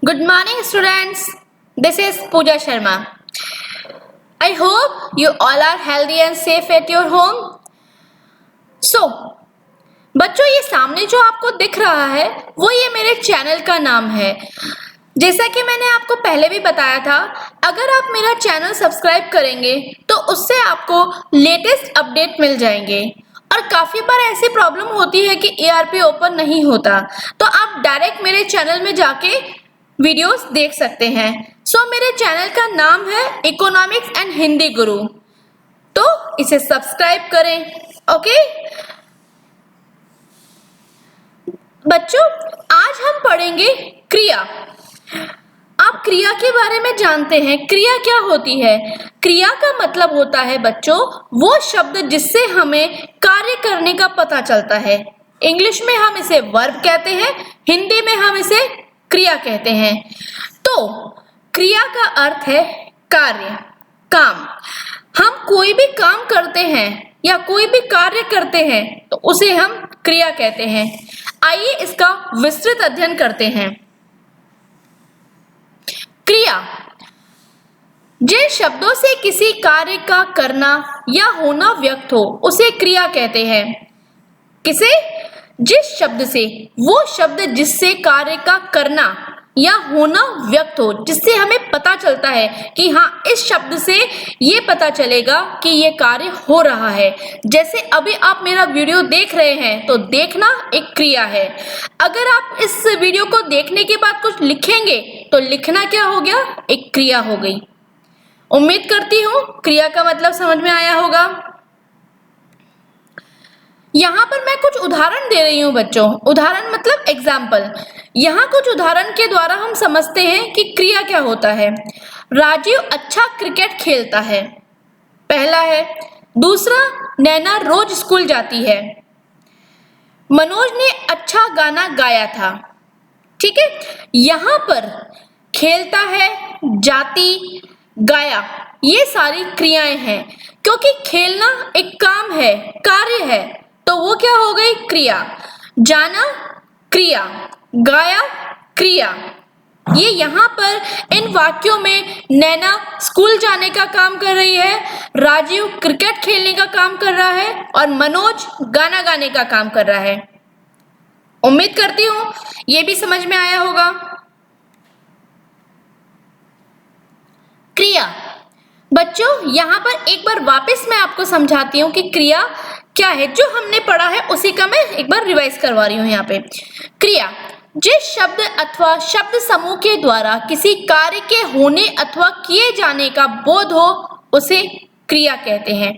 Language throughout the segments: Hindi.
Good morning, students. This is Pooja Sharma. I hope you all are healthy and safe at your home. So, बच्चों ये सामने जो आपको दिख रहा है वो ये मेरे चैनल का नाम है। जैसा कि मैंने आपको पहले भी बताया था, अगर आप मेरा चैनल सब्सक्राइब करेंगे तो उससे आपको लेटेस्ट अपडेट मिल जाएंगे। और काफ़ी बार ऐसी प्रॉब्लम होती है कि ERP ओपन नहीं होता, तो आप डायरेक्ट मेरे चैनल में जाके वीडियोस देख सकते हैं। मेरे चैनल का नाम है इकोनॉमिक्स एंड हिंदी गुरु, तो इसे सब्सक्राइब करें। ओके बच्चों, आज हम पढ़ेंगे क्रिया। आप क्रिया के बारे में जानते हैं, क्रिया क्या होती है? क्रिया का मतलब होता है बच्चों वो शब्द जिससे हमें कार्य करने का पता चलता है। इंग्लिश में हम इसे वर्ब कहते हैं, हिंदी में हम इसे क्रिया कहते हैं। तो क्रिया का अर्थ है कार्य, काम। हम कोई भी काम करते हैं या कोई भी कार्य करते हैं तो उसे हम क्रिया कहते हैं। आइए इसका विस्तृत अध्ययन करते हैं। क्रिया जिन शब्दों से किसी कार्य का करना या होना व्यक्त हो उसे क्रिया कहते हैं। किसे? जिस शब्द से, वो शब्द जिससे कार्य का करना या होना व्यक्त हो, जिससे हमें पता चलता है कि हाँ, इस शब्द से ये पता चलेगा कि ये कार्य हो रहा है। जैसे अभी आप मेरा वीडियो देख रहे हैं तो देखना एक क्रिया है। अगर आप इस वीडियो को देखने के बाद कुछ लिखेंगे तो लिखना क्या हो गया? एक क्रिया हो गई। उम्मीद करती हूँ क्रिया का मतलब समझ में आया होगा। यहाँ पर मैं कुछ उदाहरण दे रही हूँ बच्चों। उदाहरण मतलब एग्जाम्पल। यहाँ कुछ उदाहरण के द्वारा हम समझते हैं कि क्रिया क्या होता है। राजीव अच्छा क्रिकेट खेलता है, पहला है। दूसरा, नैना रोज स्कूल जाती है। मनोज ने अच्छा गाना गाया था। ठीक है, यहाँ पर खेलता है, जाती, गाया, ये सारी क्रियाएं हैं। क्योंकि खेलना एक काम है, कार्य है, तो वो क्या हो गई? क्रिया। जाना क्रिया, गाया क्रिया। ये यहाँ पर इन वाक्यों में नैना स्कूल जाने का काम कर रही है, राजीव क्रिकेट खेलने का काम कर रहा है और मनोज गाना गाने का काम कर रहा है। उम्मीद करती हूँ ये भी समझ में आया होगा। क्रिया बच्चों, यहाँ पर एक बार वापस मैं आपको समझाती हूँ कि क्रिया क्या है। जो हमने पढ़ा है उसी का मैं एक बार रिवाइज करवा रही हूँ। यहाँ पे क्रिया जिस शब्द अथवा शब्द समूह के द्वारा किसी कार्य के होने अथवा किए जाने का बोध हो उसे क्रिया कहते हैं।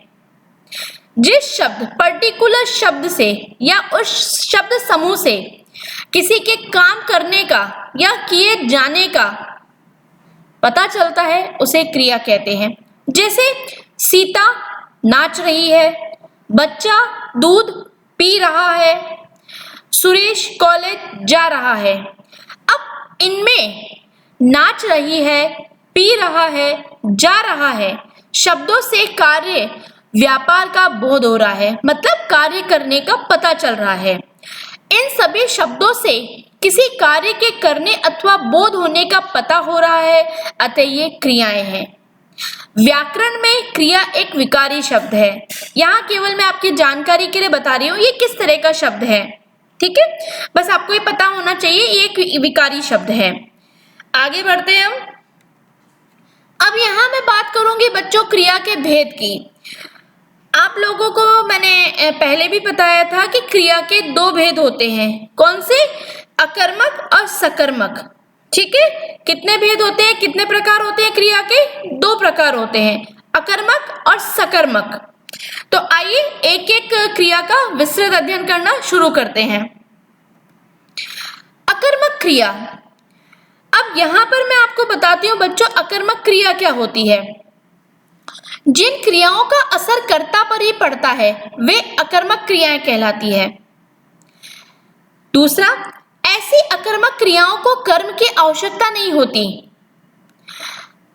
जिस शब्द, पर्टिकुलर शब्द से या उस शब्द समूह से किसी के काम करने का या किए जाने का पता चलता है उसे क्रिया कहते हैं। जैसे सीता नाच रही है, बच्चा दूध पी रहा है, सुरेश कॉलेज जा रहा है। अब इनमें नाच रही है, पी रहा है, जा रहा है शब्दों से कार्य, व्यापार का बोध हो रहा है, मतलब कार्य करने का पता चल रहा है। इन सभी शब्दों से किसी कार्य के करने अथवा बोध होने का पता हो रहा है, अतः ये क्रियाएं हैं। व्याकरण में क्रिया एक विकारी शब्द है। यहाँ केवल मैं आपकी जानकारी के लिए बता रही हूँ ये किस तरह का शब्द है। ठीक है, बस आपको ये पता होना चाहिए ये एक विकारी शब्द है। आगे बढ़ते हैं हम। अब यहाँ मैं बात करूंगी बच्चों क्रिया के भेद की। आप लोगों को मैंने पहले भी बताया था कि क्रिया के दो भेद होते हैं। कौन से? अकर्मक और सकर्मक। ठीक है, कितने भेद होते हैं, कितने प्रकार होते हैं क्रिया के? दो प्रकार होते हैं, अकर्मक और सकर्मक। तो आइए एक एक क्रिया का विस्तृत अध्ययन करना शुरू करते हैं। अकर्मक क्रिया। अब यहाँ पर मैं आपको बताती हूँ बच्चों अकर्मक क्रिया क्या होती है। जिन क्रियाओं का असर कर्ता पर ही पड़ता है वे अकर्मक क्रियाएं कहलाती है। दूसरा, ऐसी अकर्मक क्रियाओं को कर्म की आवश्यकता नहीं होती।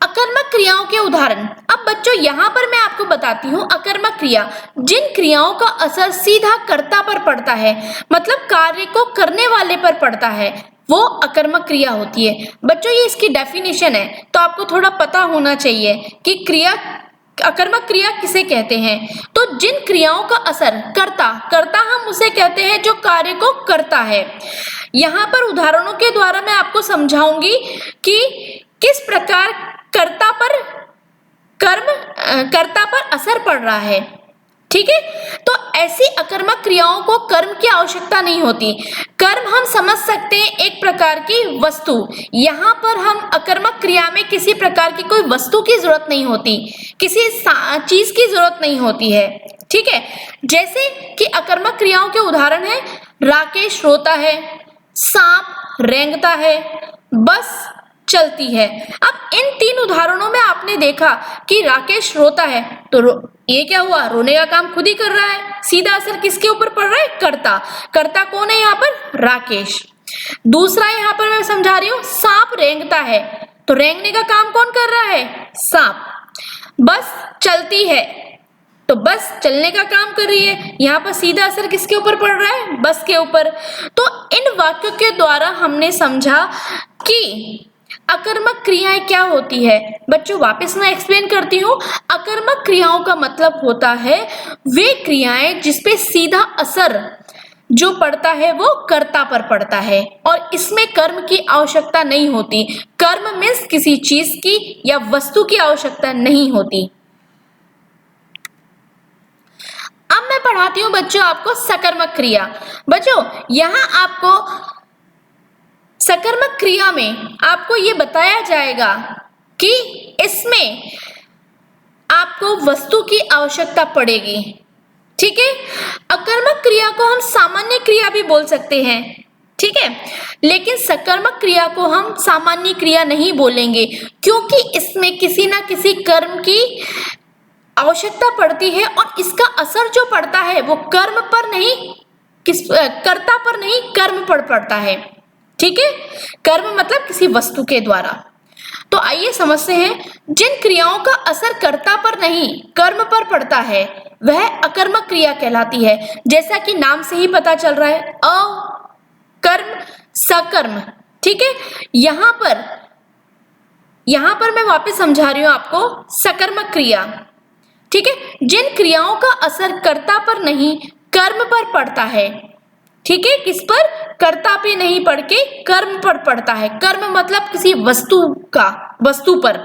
अकर्मक क्रियाओं के उदाहरण। अब बच्चों यहाँ पर मैं आपको बताती हूँ अकर्मक क्रिया, जिन क्रियाओं का असर सीधा कर्ता पर पड़ता है, मतलब कार्य को करने वाले पर पड़ता है, वो अकर्मक क्रिया होती है। बच्चों ये इसकी डेफिनेशन है, तो आपको थोड़ा पता होना चाहिए कि क्रिया अकर्मक क्रिया किसे कहते हैं। तो जिन क्रियाओं का असर कर्ता हम उसे कहते हैं जो कार्य को करता है। यहाँ पर उदाहरणों के द्वारा मैं आपको समझाऊंगी कि किस प्रकार कर्ता पर असर पड़ रहा है। ठीक है, तो ऐसी अकर्मक क्रियाओं को कर्म की आवश्यकता नहीं होती। कर्म हम समझ सकते हैं एक प्रकार की वस्तु। यहाँ पर हम अकर्मक क्रिया में किसी प्रकार की कोई वस्तु की जरूरत नहीं होती, किसी चीज की जरूरत नहीं होती है। ठीक है, जैसे कि अकर्मक क्रियाओं के उदाहरण है, राकेश रोता है, सांप रेंगता है, बस चलती है। अब इन तीन उदाहरणों में आपने देखा कि राकेश रोता है, तो ये क्या हुआ, रोने का काम खुद ही कर रहा है। सीधा असर किसके ऊपर पड़ रहा है, कर्ता कौन है यहाँ पर, राकेश। दूसरा यहाँ पर मैं समझा रही हूँ, सांप रेंगता है, तो रेंगने का काम कौन कर रहा है, सांप। बस चलती है, तो बस चलने का काम कर रही है। यहाँ पर सीधा असर किसके ऊपर पड़ रहा है, बस के ऊपर। तो इन वाक्यों के द्वारा हमने समझा कि अकर्मक क्रियाएं क्या होती है। बच्चों वापस मैं एक्सप्लेन करती हूँ। अकर्मक क्रियाओं का मतलब होता है वे क्रियाएं जिसपे सीधा असर जो पड़ता है वो कर्ता पर पड़ता है और इसमें कर्म की आवश्यकता नहीं होती। कर्म मीन्स किसी चीज की या वस्तु की आवश्यकता नहीं होती। अब मैं पढ़ाती हूँ बच्चों आपको सकर्मक क्रिया। बच्चों यहाँ आपको सकर्मक क्रिया में आपको ये बताया जाएगा कि इसमें आपको वस्तु की आवश्यकता पड़ेगी। ठीक है, अकर्मक क्रिया को हम सामान्य क्रिया भी बोल सकते हैं। ठीक है, लेकिन सकर्मक क्रिया को हम सामान्य क्रिया नहीं बोलेंगे, क्योंकि इसमें किसी ना किसी कर्म की आवश्यकता पड़ती है और इसका असर जो पड़ता है वो कर्म पर नहीं, कर्ता पर नहीं, कर्म पर पड़ता है। ठीक है, कर्म मतलब किसी वस्तु के द्वारा। तो आइए समझते हैं, जिन क्रियाओं का असर कर्ता पर नहीं कर्म पर पड़ता है वह अकर्मक क्रिया कहलाती है। जैसा कि नाम से ही पता चल रहा है, अकर्म सकर्म। ठीक है, यहाँ पर मैं वापस समझा रही हूं आपको सकर्मक क्रिया। ठीक है, जिन क्रियाओं का असर कर्ता पर नहीं कर्म पर पड़ता है। ठीक है, किस पर, कर्ता पे नहीं पड़ के कर्म पर पड़ता है। कर्म मतलब किसी वस्तु पर,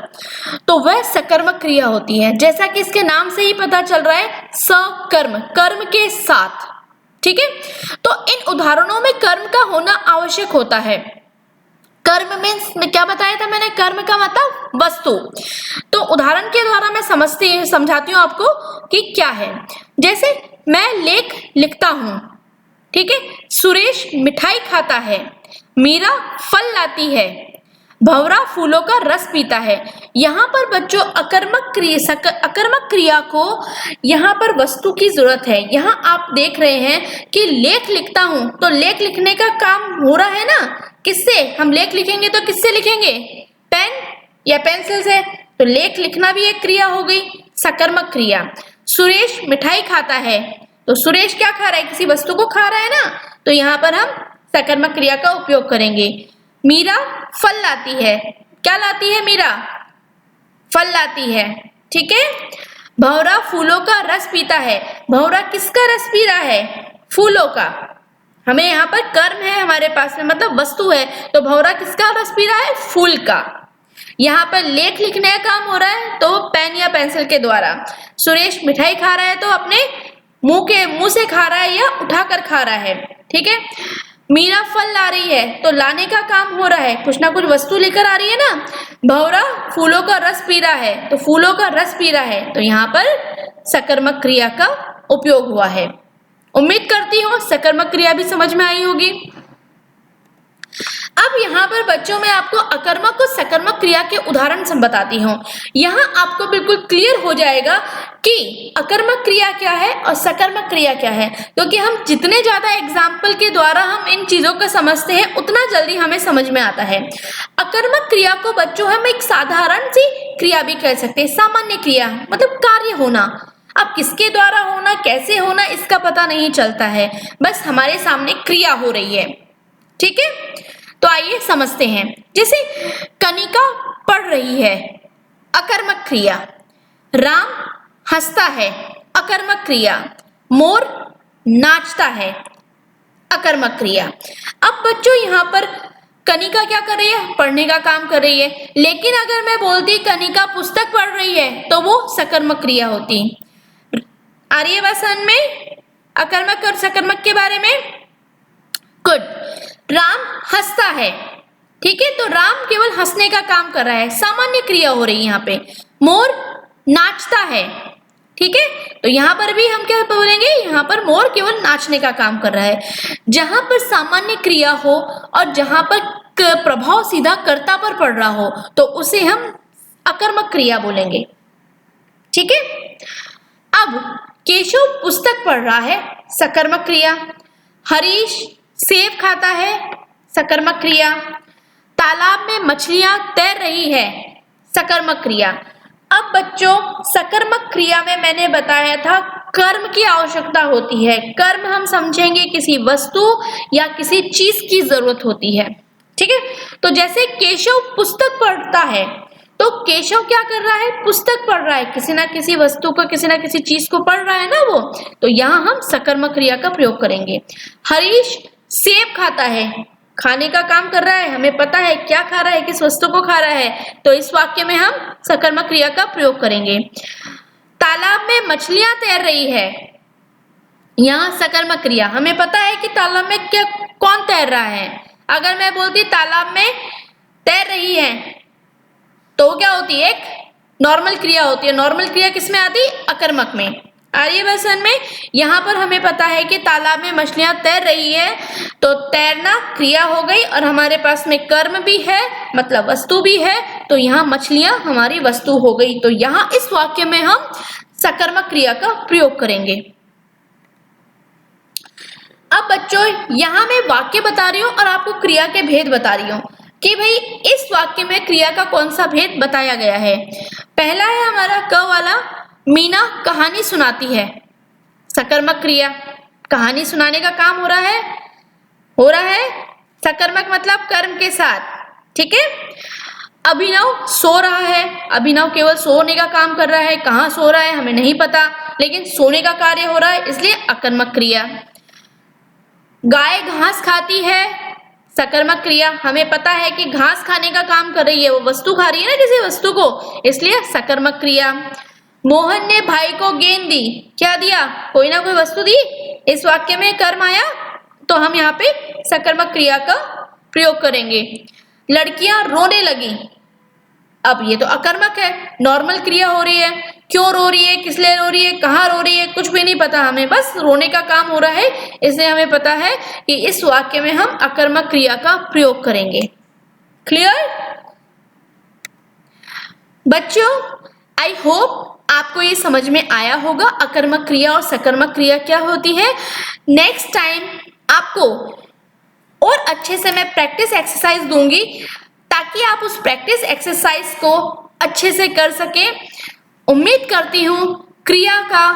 तो वह सकर्मक क्रिया होती है। जैसा कि इसके नाम से ही पता चल रहा है, सकर्म, कर्म के साथ। ठीक है, तो इन उदाहरणों में कर्म का होना आवश्यक होता है। कर्म मीन्स में क्या बताया था मैंने, कर्म का मतलब वस्तु। तो उदाहरण के द्वारा मैं समझाती हूँ आपको कि क्या है। जैसे मैं लेख लिखता हूँ, ठीक है, सुरेश मिठाई खाता है, मीरा फल लाती है, भंवरा फूलों का रस पीता है। यहाँ पर बच्चों अकर्मक क्रिया को यहाँ पर वस्तु की जरूरत है। यहाँ आप देख रहे हैं कि लेख लिखता हूँ, तो लेख लिखने का काम हो रहा है ना, किससे, हम लेख लिखेंगे तो किससे लिखेंगे, पेन या पेंसिल से। तो लेख लिखना भी एक क्रिया हो गई, सकर्मक क्रिया। सुरेश मिठाई खाता है, तो सुरेश क्या खा रहा है, किसी वस्तु को खा रहा है ना, तो यहाँ पर हम सकर्मक क्रिया का उपयोग करेंगे। मीरा फल लाती है, क्या लाती है मीरा, फल लाती है। ठीक है, भंवरा फूलों का रस पीता है, भंवरा किसका रस पी रहा है, फूलों का। हमें यहाँ पर कर्म है हमारे पास में, मतलब वस्तु है, तो भंवरा किसका रस पी रहा है, फूल का। यहाँ पर लेख लिखने का काम हो रहा है, तो पेन या पेंसिल के द्वारा। सुरेश मिठाई खा रहा है, तो अपने मुंह से खा रहा है या उठाकर खा रहा है। ठीक है, मीरा फल ला रही है, तो लाने का काम हो रहा है, कुछ ना कुछ वस्तु लेकर आ रही है ना। भंवरा फूलों का रस पी रहा है, तो फूलों का रस पी रहा है, तो यहाँ पर सकर्मक क्रिया का उपयोग हुआ है। उम्मीद करती हूँ सकर्मक क्रिया भी समझ में आई होगी। अब यहाँ पर बच्चों में आपको अकर्मक और सकर्मक क्रिया के उदाहरण बताती हूँ। यहाँ आपको बिल्कुल क्लियर हो जाएगा कि अकर्मक क्रिया क्या है और सकर्मक क्रिया क्या है, क्योंकि हम जितने ज्यादा एग्जाम्पल के द्वारा हम इन चीजों को समझते हैं उतना जल्दी हमें समझ में आता है। अकर्मक क्रिया को बच्चों हम एक साधारण सी क्रिया भी कह सकते हैं। सामान्य क्रिया मतलब कार्य होना, अब किसके द्वारा होना, कैसे होना, इसका पता नहीं चलता है, बस हमारे सामने क्रिया हो रही है। ठीक है, तो आइए समझते हैं। जैसे कनिका पढ़ रही है, अकर्मक क्रिया। राम हंसता है, अकर्मक क्रिया। मोर नाचता है, अकर्मक क्रिया। अब बच्चों यहाँ पर कनिका क्या कर रही है, पढ़ने का काम कर रही है, लेकिन अगर मैं बोलती कनिका पुस्तक पढ़ रही है तो वो सकर्मक क्रिया होती। आ रही है बात समझ में अकर्मक और सकर्मक के बारे में? गुड। राम हंसता है, ठीक है, तो राम केवल हंसने का काम कर रहा है, सामान्य क्रिया हो रही है यहाँ पे। मोर नाचता है, ठीक है, तो यहाँ पर भी हम क्या बोलेंगे, यहाँ पर मोर केवल नाचने का काम कर रहा है। जहां पर सामान्य क्रिया हो और जहां पर प्रभाव सीधा कर्ता पर पड़ रहा हो तो उसे हम अकर्मक क्रिया बोलेंगे। ठीक है, अब केशव पुस्तक पढ़ रहा है, सकर्मक क्रिया। हरीश सेब खाता है, सकर्मक क्रिया। तालाब में मछलियां तैर रही है, सकर्मक क्रिया। अब बच्चों सकर्मक क्रिया में मैंने बताया था कर्म की आवश्यकता होती है। कर्म हम समझेंगे किसी वस्तु या किसी चीज की जरूरत होती है। ठीक है, तो जैसे केशव पुस्तक पढ़ता है तो केशव क्या कर रहा है, पुस्तक पढ़ रहा है, किसी ना किसी वस्तु को, किसी ना किसी चीज को पढ़ रहा है ना वो, तो यहाँ हम सकर्मक क्रिया का प्रयोग करेंगे। हरीश सेब खाता है, खाने का काम कर रहा है, हमें पता है क्या खा रहा है, किस वस्तु को खा रहा है, तो इस वाक्य में हम सकर्मक क्रिया का प्रयोग करेंगे। तालाब में मछलियां तैर रही है, यहाँ सकर्मक क्रिया, हमें पता है कि तालाब में क्या कौन तैर रहा है। अगर मैं बोलती तालाब में तैर रही है तो क्या होती है, एक नॉर्मल क्रिया होती है। नॉर्मल क्रिया किसमें आती, अकर्मक में। आ रही है बस समझ में? यहाँ पर हमें पता है कि तालाब में मछलियां तैर रही है, तो तैरना क्रिया हो गई और हमारे पास में कर्म भी है, मतलब वस्तु भी है, तो यहाँ मछलियां हमारी वस्तु हो गई। तो यहाँ इस वाक्य में हम सकर्मक क्रिया का प्रयोग करेंगे। अब बच्चों यहाँ मैं वाक्य बता रही हूँ और आपको क्रिया के भेद बता रही हूँ कि भाई इस वाक्य में क्रिया का कौन सा भेद बताया गया है। पहला है हमारा क वाला, मीना कहानी सुनाती है, सकर्मक क्रिया। कहानी सुनाने का काम हो रहा है सकर्मक मतलब कर्म के साथ। ठीक है, अभिनव सो रहा है, अभिनव केवल सोने का काम कर रहा है, कहाँ सो रहा है हमें नहीं पता, लेकिन सोने का कार्य हो रहा है, इसलिए अकर्मक क्रिया। गाय घास खाती है, सकर्मक क्रिया, हमें पता है कि घास खाने का काम कर रही है, वो वस्तु खा रही है ना किसी वस्तु को, इसलिए सकर्मक क्रिया। मोहन ने भाई को गेंद दी, क्या दिया, कोई ना कोई वस्तु दी, इस वाक्य में कर्म आया, तो हम यहाँ पे सकर्मक क्रिया का प्रयोग करेंगे। लड़कियां रोने लगी, अब ये तो अकर्मक है, नॉर्मल क्रिया हो रही है, क्यों रो रही है, किस लिए रो रही है, कहाँ रो रही है, कुछ भी नहीं पता हमें, बस रोने का काम हो रहा है, इसलिए हमें पता है कि इस वाक्य में हम अकर्मक क्रिया का प्रयोग करेंगे। क्लियर बच्चों? आई होप आपको ये समझ में आया होगा अकर्मक क्रिया और सकर्मक क्रिया क्या होती है। नेक्स्ट टाइम आपको और अच्छे से मैं प्रैक्टिस एक्सरसाइज दूंगी ताकि आप उस प्रैक्टिस एक्सरसाइज को अच्छे से कर सकें। उम्मीद करती हूँ क्रिया का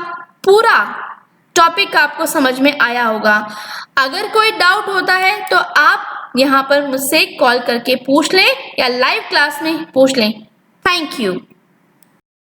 पूरा टॉपिक आपको समझ में आया होगा। अगर कोई डाउट होता है तो आप यहाँ पर मुझसे कॉल करके पूछ लें या लाइव क्लास में पूछ लें। Thank you.